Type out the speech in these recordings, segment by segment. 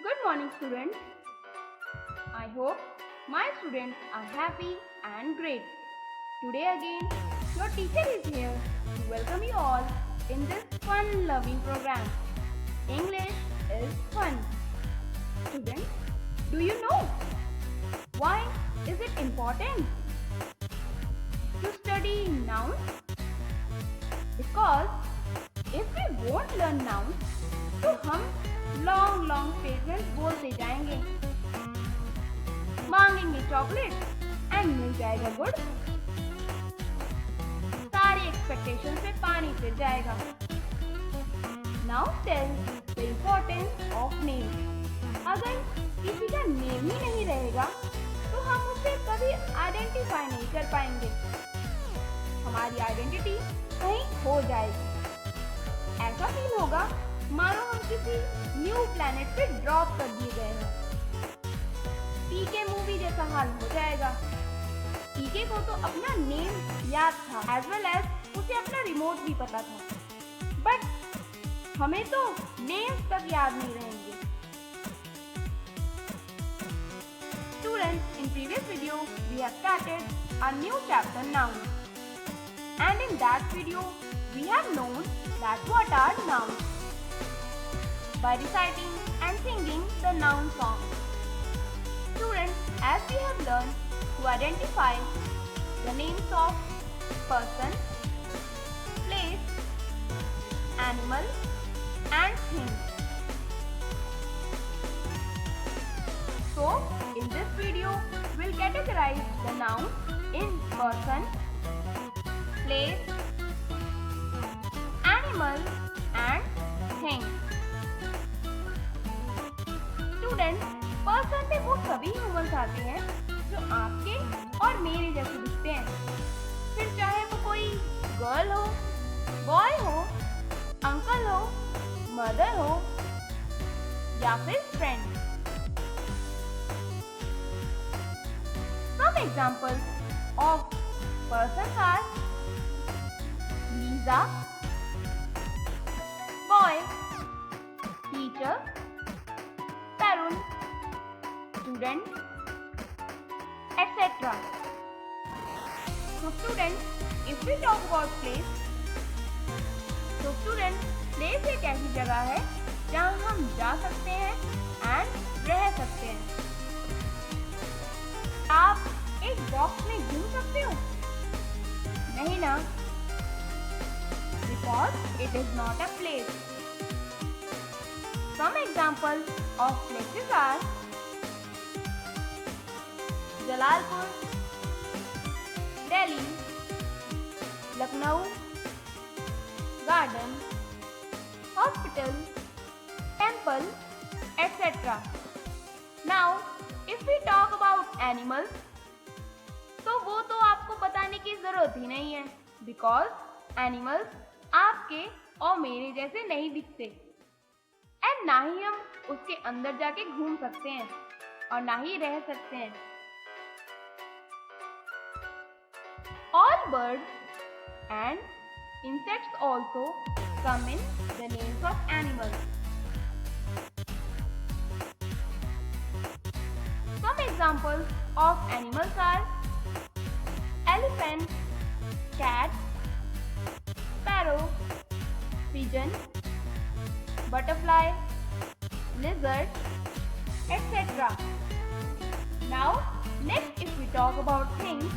Good morning, students. I hope my students are happy and great. Today again, your teacher is here to welcome you all in this fun-loving program. English is fun. Students, do you know why is it important to study nouns? Because if we won't learn nouns, तो हम long statement बोलते जाएंगे, मांगेंगे chocolate and मिल जाएगा गुड़, सारी expectation पे पानी फिर जाएगा. Now tell the importance of name. अगर किसी का नेम ही नहीं रहेगा तो हम उसे कभी आइडेंटिफाई नहीं कर पाएंगे. हमारी आइडेंटिटी कहीं खो जाएगी. ऐसा फील होगा मानो हम किसी न्यू प्लैनेट पे ड्रॉप कर दिए गए हैं. पीके मूवी जैसा हाल हो जाएगा. पीके को तो अपना नेम याद था एज वेल एज उसे अपना रिमोट भी पता था, बट हमें तो नेम्स तक याद नहीं रहेंगे. Students, in previous video we have started a new chapter nouns, and in that video we have known that what are nouns by reciting and singing the noun song. Students, as we have learned to identify the names of person, place, animal and thing. So, in this video, we'll categorize the nouns in person, place, animal and thing. Student, person में वो सभी humans आते हैं जो आपके और मेरे जैसे दिखते हैं. फिर चाहे वो कोई गर्ल हो, बॉय हो, अंकल हो, मदर हो या फिर friend. Some examples of persons are Lisa, boy, teacher, Tarun, student, etc. So students, if we talk about place, तो students, place एक ऐसी जगह है जहाँ हम जा सकते हैं and रह सकते हैं. आप एक बॉक्स में घूम सकते हो? नहीं ना, because it is not a place. Some examples of places are Jalalpur, Delhi, Lucknow, garden, hospital, temple, etc. Now, if we talk about animals, तो वो तो आपको बताने की जरूरत ही नहीं है, because animals आपके और मेरे जैसे नहीं दिखते, एंड ना ही हम उसके अंदर जाके घूम सकते हैं और ना ही रह सकते हैं. All birds and insects also come in the names of animals. Some examples of animals are elephant, cat, sparrow, pigeon, butterfly, lizard, etc. Now, next if we talk about things,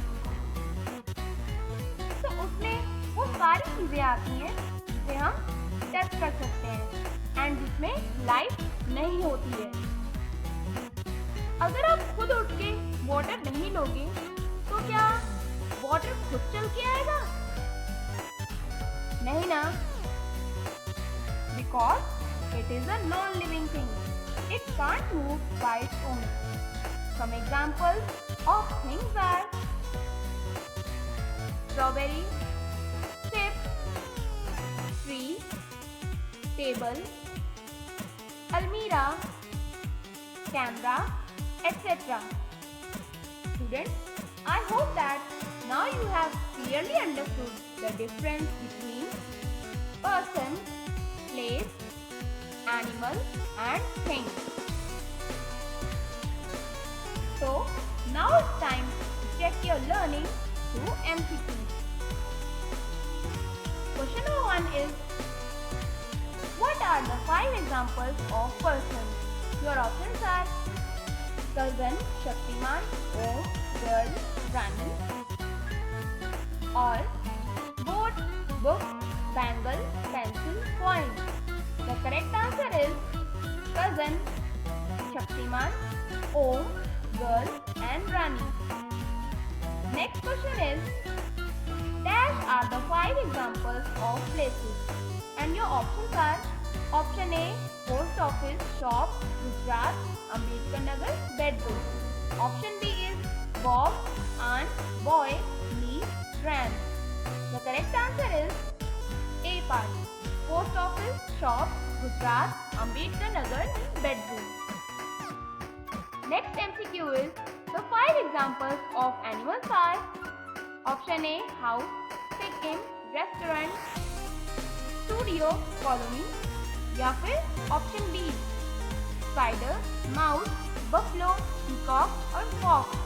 तो उसमें वो सारी चीजें आती हैं जिसे हम टच कर सकते हैं एंड जिसमें लाइफ नहीं होती है. अगर आप खुद उठ के वाटर नहीं लोगे तो क्या वाटर खुद चल के आएगा? नहीं ना, because it is a non-living thing. It can't move by its own. Some examples of things are strawberry, ship, tree, table, almirah, camera, etc. Students, I hope that now you have clearly understood the difference between person, place, animal and thing. Now it's time to check your learning through MCQs. Question number 1 is, what are the 5 examples of persons? Your options are cousin, Shaktiman, Om, girl, Rani, or boat, book, bangle, pencil, coin. The correct answer is cousin, Shaktiman, Om, girl, and Rani. Next question is, dash are the 5 examples of places, and your options are option A, post office, shop, Gujarat, Ambedkar Nagar, bedroom. Option B is Bob, aunt, boy, niece, grand. The correct answer is A part, post office, shop, Gujarat, Ambedkar Nagar, bedroom. Next MCQ is, the 5 examples of animals are option A, house, Sikkim, restaurant, studio, colony, या फिर option B spider, mouse, buffalo, peacock और fox.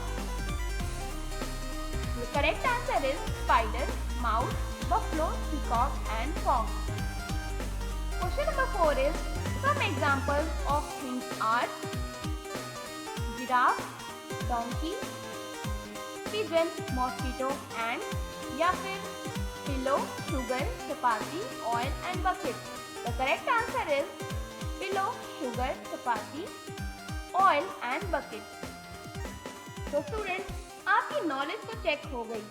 The correct answer is spider, mouse, buffalo, peacock and fox. Question number 4 is, some examples of things are giraffe, donkey, pigeon, mosquito and या फिर pillow, sugar, chapati, oil and bucket. The correct answer is pillow, sugar, chapati, oil and bucket. So students, आपकी knowledge तो check हो गई.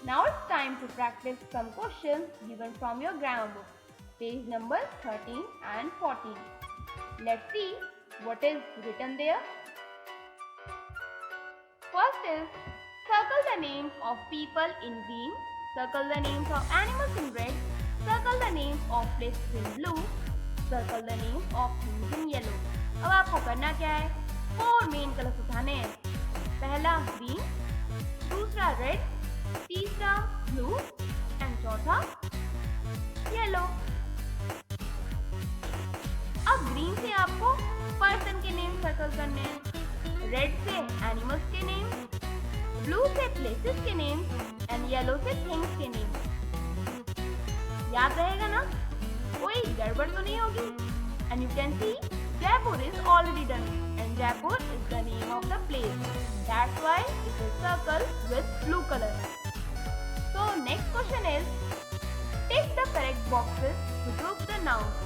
Now it's time to practice some questions given from your grammar book, page number 13 and 14. Let's see what is written there. First is, circle the names of people in green, circle the names of animals in red, circle the names of places in blue, circle the names of things in yellow. अब आपको करना क्या है? 4 main colours उठाने हैं. पहला green, दूसरा red, तीसरा ब्लू एंड चौथा येलो. अब ग्रीन से आपको पर्सन के नेम सर्कल करने हैं, रेड से एनिमल्स के नेम, ब्लू से प्लेसेस के नेम एंड येलो से थिंग्स के नेम. याद रहेगा ना? कोई गड़बड़ तो नहीं होगी? And you can see Jaipur is already done and Jaipur is the name of the place. That's why it is circled with blue color. So next question is, tick the correct boxes to group the nouns.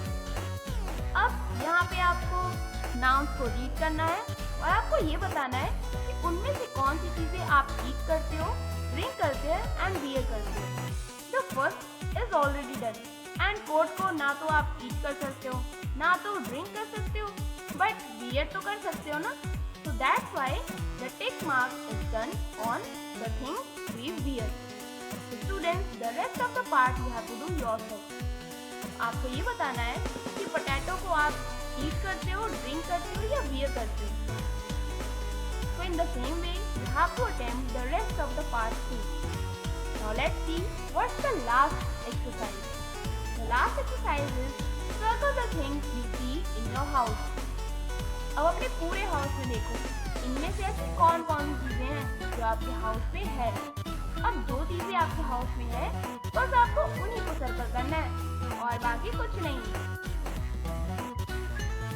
अब यहाँ पे आपको nouns को read करना है और आपको ये बताना है कि उनमें से कौन सी चीजें आप eat करते हो, drink करते हो and wear करते हो. The first is already done and coat को ना तो आप eat कर सकते हो ना तो ड्रिंक कर सकते हो, बट वियर तो कर सकते हो ना. So that's why the tick mark is done on the things we wear. Students, the rest of the part you have to do yourself. आपको ये बताना है कि पोटैटो को आप ईट करते हो, ड्रिंक करते हो या वियर करते हो. So in the same way you have to attempt the rest of the part two. Now let's see what's the last exercise. The last exercise is circle the things you see in your house. अब अपने पूरे house में देखो, इनमें से ऐसी कौन कौन चीजें हैं जो आपके हाउस में है. अब 2 चीजें आपके हाउस में है, बस आपको उन्हीं को सर्कल करना है और बाकी कुछ नहीं.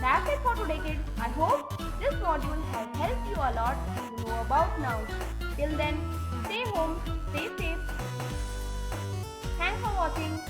That's it for today, kids. I hope this module has helped you a lot to know about nouns. Till then, stay home, stay safe. Thanks for watching.